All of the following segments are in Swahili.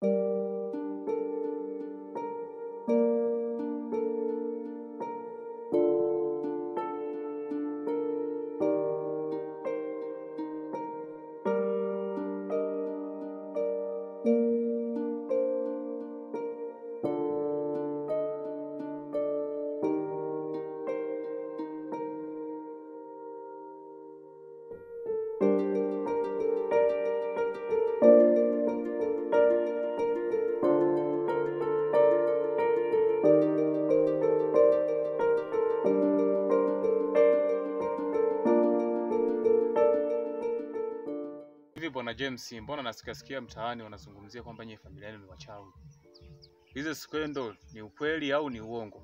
Hivi bwana James, mbona nasikia mtaani wanazungumzia kwamba nyinyi familia yenu ni wachawi? Hizo skendo ni ukweli au ni uongo?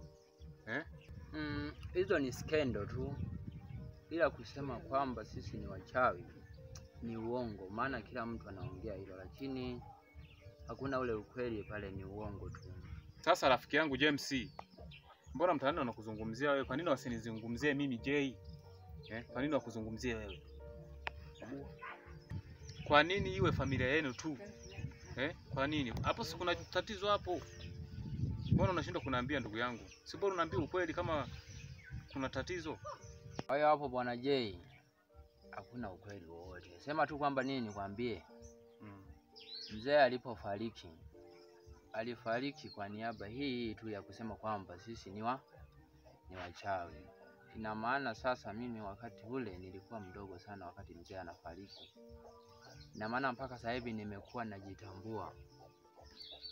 Hizo ni skendo tu. Ila kusema kwamba sisi ni wachawi ni uongo, maana kila mtu anaongea hilo, lakini hakuna ule ukweli pale, ni uongo tu. Sasa rafiki yangu James, mbona mtaani wanakuzungumzia wewe? Kwa nini wasinizungumzie mimi Jay? Kwa nini wakuzungumzie wewe? Kwa nini iwe familia yenu tu? Kwa nini? Hapo si kuna tatizo hapo? Mbona unashindwa kuniambia ndugu yangu? Si bora unaambia ukweli kama kuna tatizo? Kwa hiyo hapo bwana Jay, hakuna ukweli wowote. Sema tu kwamba nini nikwambie? Mzee alifariki kwa niaba hii tu ya kusema kwamba sisi ni wachawi. Ina maana sasa mimi wakati ule nilikuwa mdogo sana wakati mzee anafariki. Ina maana mpaka sasa hivi nimekuwa najitambua.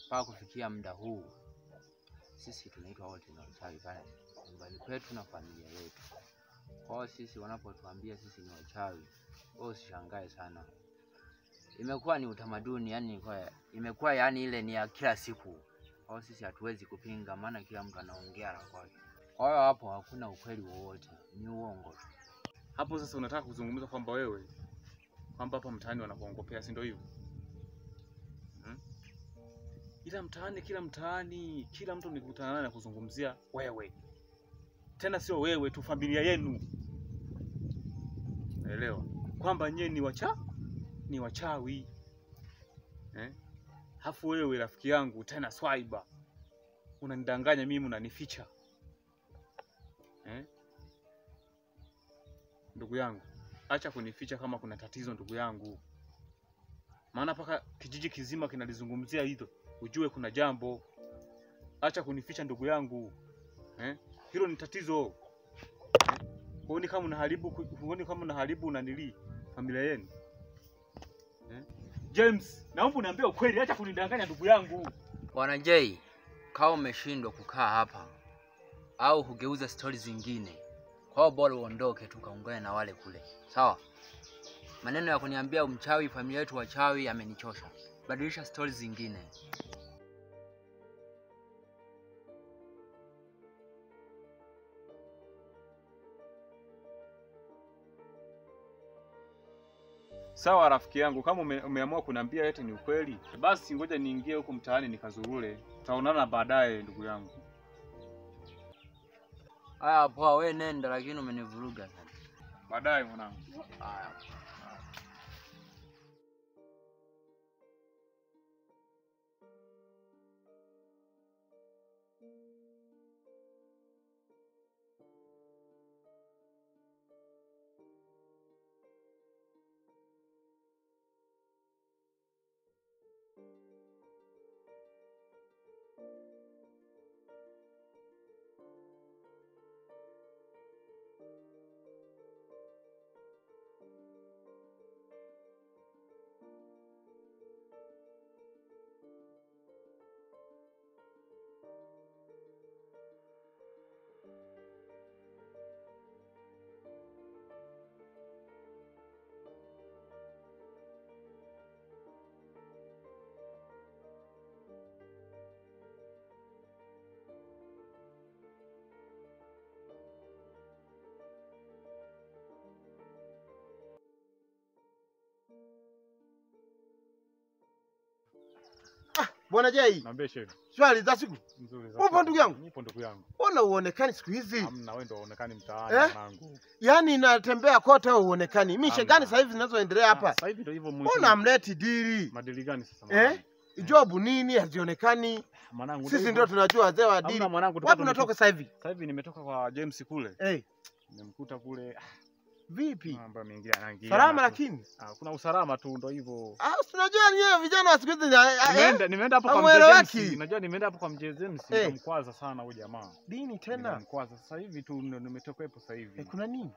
Mpaka kufikia muda huu sisi tunaitwa wote ni wachawi pale nyumbani kwetu na familia yetu. Kwa hiyo sisi wanapotuambia sisi ni wachawi, wao usishangae sana. Imekuwa ni utamaduni, imekuwa ile ni ya kila siku. Kwa hiyo sisi hatuwezi kupinga, maana kila mtu anaongea la kwake. Kwa hiyo hapo hakuna ukweli wowote, ni uongo. Hapo sasa unataka kuzungumza kwamba wewe kwamba hapa mtaani wanakuongopea, si ndio hivyo? Ila mtaani kila mtu nikutana naye kuzungumzia wewe. Tena sio wewe tu, familia yenu. Naelewa kwamba nyinyi ni wachawi. Hafu wewe rafiki yangu tena swaiba, unanidanganya mimi, unanificha. Ndugu yangu, acha kunificha kama kuna tatizo ndugu yangu. Maana paka kijiji kizima kinalizungumzia hilo, ujue kuna jambo. Acha kunificha ndugu yangu. Hilo ni tatizo. Huoni kama unaharibu unanili familia yenu? James, naomba uniambie ukweli, acha kunidanganya ndugu yangu. Bwana Jay, kama umeshindwa kukaa hapa au kugeuza stories zingine, kwa bora uondoke tu kaungane na wale kule. Sawa? Maneno ya kuniambia umchawi familia yetu wachawi yamenichosha. Badilisha stories zingine. Sawa rafiki yangu, kama umeamua kuniambia eti ni ukweli, basi ngoja niingie huko mtaani nikazurule. Tutaonana baadaye ndugu yangu. Haya poa, wewe nenda, lakini umenivuruga sana. Baadaye mwanangu. Haya. Bwana Jay. Niambie shehe. Swali za siku. Nzuri za. Upo ndugu yangu? Nipo ndugu yangu. Mbona uonekani siku hizi? Hamna, wewe ndio uonekani mtaani mwanangu. Yaani natembea kote wewe uonekani. Mishe gani sasa hivi zinazoendelea hapa? Sasa hivi ndio hivyo mwisho. Mbona amleti dili? Madili gani sasa mwanangu? Job nini hazionekani? Mwanangu Sisi ndio tunajua wazee wa dini. Hamna mwanangu, Wapi unatoka sasa hivi? Sasa hivi nimetoka kwa James kule. Nimemkuta kule. Vipi? Mambo yameingia anaingia. Salama lakini? Kuna usalama tu ndio hivyo. Unajua nyewe vijana wa siku hizi nimeenda hapo kwa mzee James. Unajua nimeenda hapo kwa mzee James nikamkwaza sana huyo jamaa. Dini tena? Nimemkwaza sasa hivi tu nimetoka hapo sasa hivi. Kuna nini?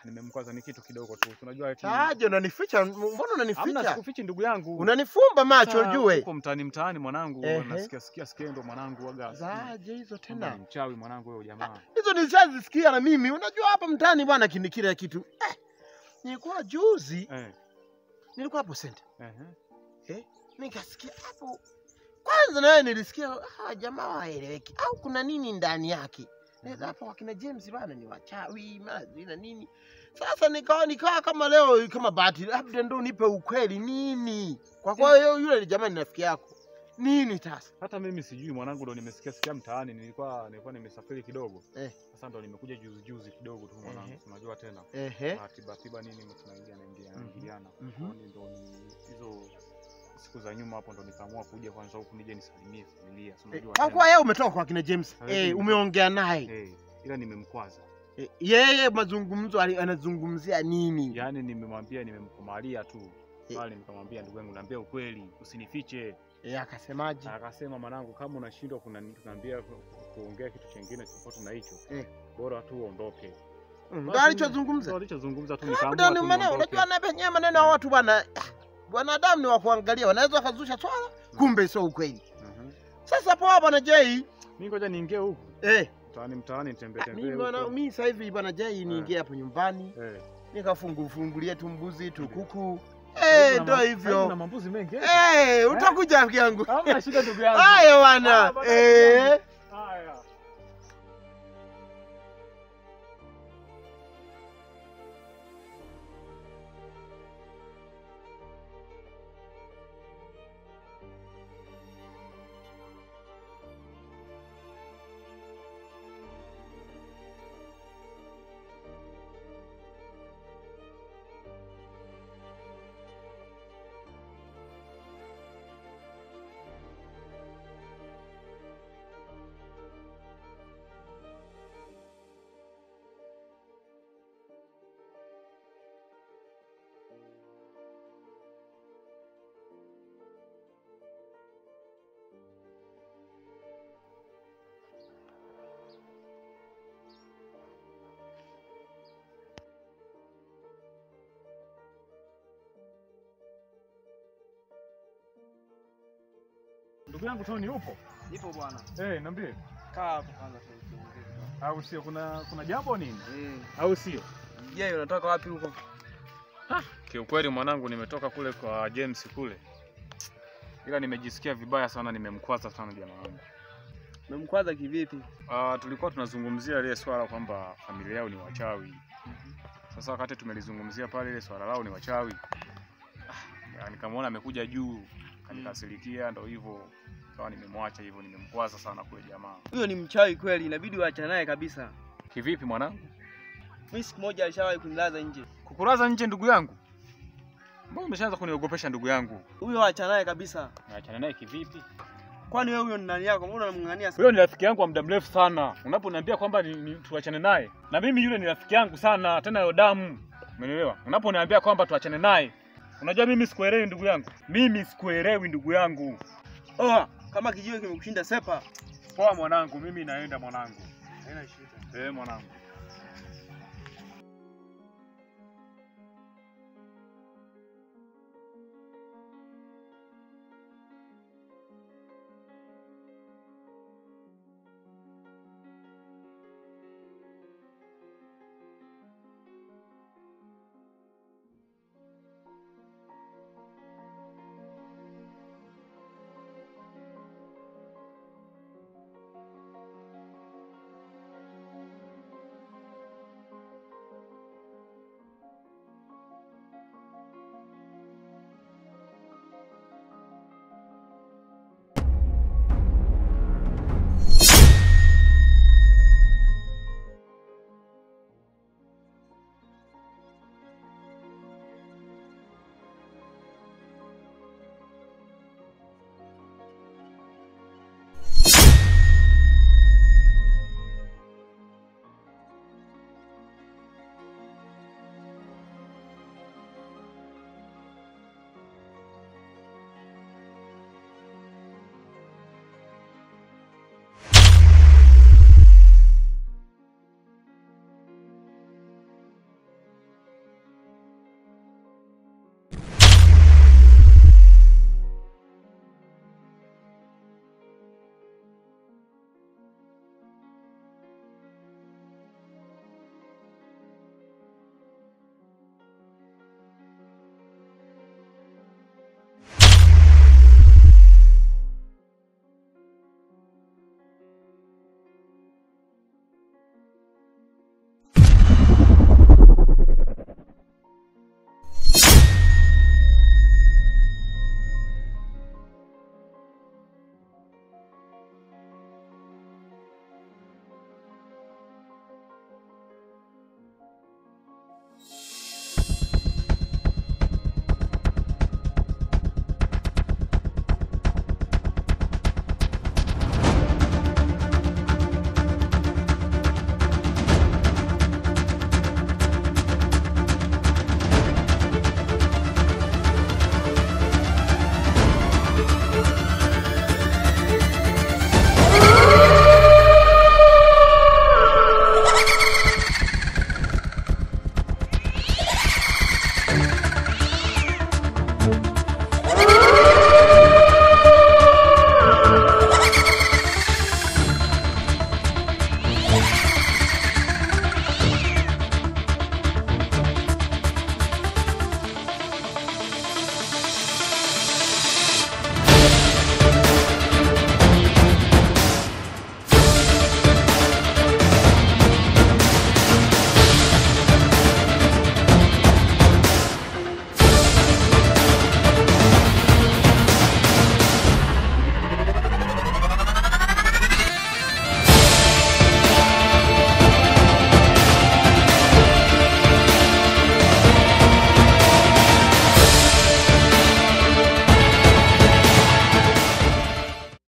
Nimemkwaza ni kitu kidogo tu. Unajua eti. Aje unanificha? Mbona unanificha? Hamna sikufichi ndugu yangu. Unanifumba macho ujue. Huko mtaani mwanangu nasikia skendo mwanangu waga. Zaje hizo tena? Mchawi mwanangu wewe jamaa. Hizo nilishazisikia na mimi. Unajua hapa mtaani bwana kile kitu. Nilikuwa juzi. Nilikuwa hapo center. Nikasikia hapo. Kwanza naye nilisikia jamaa waeleweki. Au kuna nini ndani yake? Hapo wakina James bana ni wachawi, na nini. Sasa nikawa kama leo kama bahati labda ndo nipe ukweli nini. Kwa hiyo yule jamaa ni rafiki yako. Nini sasa? Hata mimi sijui mwanangu, ndo nimesikia mtaani, nilikuwa nimesafiri kidogo. Sasa ndo nimekuja juzi kidogo tu mwanangu. Unajua tena. Tiba nini tunaingiliana. Ndo hizo siku za nyuma hapo ndo nikaamua kuja kwanza huku nije nisalimie familia. Unajua. Kwa yeye umetoka kwa kina James. Umeongea naye. Ila nimemkwaza. Yeye mazungumzo anazungumzia nini? Yaani nimemwambia nimemkomalia tu. Bali nikamwambia ndugu yangu niambie ukweli, usinifiche. Akasemaje? Akasema mwanangu kama unashindwa kuniambia kuongea kitu kingine tofauti na hicho. Bora tu uondoke. Ndio alichozungumza. Ndio alichozungumza tu nikaamua tu. Unajua na penye maneno ya watu bwana. Wanadamu ni wa kuangalia, wanaweza kuzusha swala kumbe sio ukweli. Sasa poa bwana Jay. Mimi ngoja niingie huko. Mtaani nitembee huko. Mimi sasa hivi bwana Jay niingie hapo nyumbani. Nikafungulia tu mbuzi tu kuku. Ndio hivyo. Kuna mambuzi mengi. Utakuja rafiki yangu. Hamna shida ndugu yangu. Haya bwana. Haya. Ndugu yangu Tony upo? Nipo bwana. Niambie. Kaa hapo kwanza tuongee. Au sio kuna jambo nini? Au sio? Je, unatoka wapi huko? Kiukweli mwanangu nimetoka kule kwa James kule. Ila nimejisikia vibaya sana, nimemkwaza sana jamaa wangu. Umemkwaza kivipi? Tulikuwa tunazungumzia ile swala kwamba familia yao ni wachawi. Sasa wakati tumelizungumzia pale ile swala lao ni wachawi. Nikamwona amekuja juu, kanikasirikia ndo hivyo. Kawa nimemwacha hivyo, nimemkwaza sana kule jamaa. Huyo ni mchawi kweli, inabidi uachane naye kabisa. Kivipi mwanangu? Mimi siku moja alishawahi kunilaza nje. Kukulaza nje ndugu yangu? Mbona umeshaanza kuniogopesha ndugu yangu? Huyo achana naye kabisa. Naachana naye kivipi? Kwani wewe huyo ni nani yako? Mbona unamng'ang'ania sana? Huyo ni rafiki yangu wa muda mrefu sana. Unaponiambia kwamba tuachane naye, na mimi yule ni rafiki yangu sana, tena yo damu. Umeelewa? Unaponiambia kwamba tuachane naye, unajua mimi sikuelewi ndugu yangu. Mimi sikuelewi ndugu yangu. Kama kijiwe kimekushinda sepa. Poa mwanangu, mimi naenda mwanangu. Haina shida. Mwanangu.